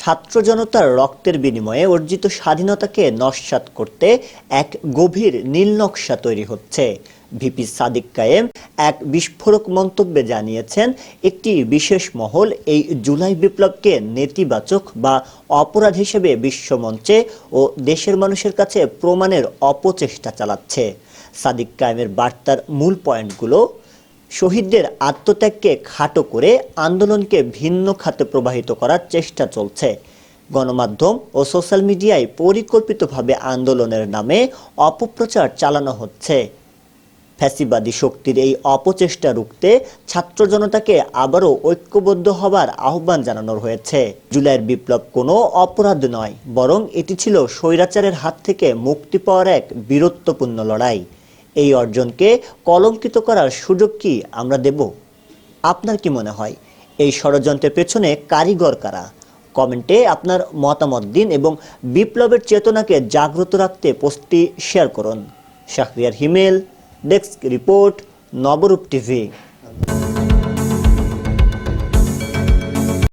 ছাত্র জনতার রক্তের বিনিময়ে অর্জিত স্বাধীনতাকে নস্যাৎ করতে এক গভীর নীলনকশা তৈরি হচ্ছে। ভিপি সাদিক কায়েম এক বিস্ফোরক মন্তব্যে জানিয়েছেন, একটি বিশেষ মহল এই জুলাই বিপ্লবকে নেতিবাচক বা অপরাধ হিসেবে বিশ্বমঞ্চে ও দেশের মানুষের কাছে প্রমাণের অপচেষ্টা চালাচ্ছে। সাদিক কায়েমের বার্তার মূল পয়েন্টগুলো: শহীদদের আত্মত্যাগকে খাটো করে আন্দোলনকে ভিন্ন খাতে প্রবাহিত করার চেষ্টা চলছে। গণমাধ্যম ও সোশ্যাল মিডিয়ায় পরিকল্পিতভাবে আন্দোলনের নামে অপপ্রচার চালানো হচ্ছে। ফ্যাসিবাদী শক্তির এই অপচেষ্টা রুখতে ছাত্র জনতাকে আবারও ঐক্যবদ্ধ হবার আহ্বান জানানো হয়েছে। জুলাইয়ের বিপ্লব কোনো অপরাধ নয়, বরং এটি ছিল স্বৈরাচারের হাত থেকে মুক্তি পাওয়ার এক বীরত্বপূর্ণ লড়াই। এই অর্জনকে কলঙ্কিত করার সুযোগ কি আমরা দেব? আপনার কি মনে হয়, এই ষড়যন্ত্রের পেছনে কারিগর কারা? কমেন্টে আপনার মতামত দিন এবং বিপ্লবের চেতনাকে জাগ্রত রাখতে পোস্টটি শেয়ার করুন। শাহরিয়ার হিমেল, ডেস্ক রিপোর্ট, নবরূপ টিভি।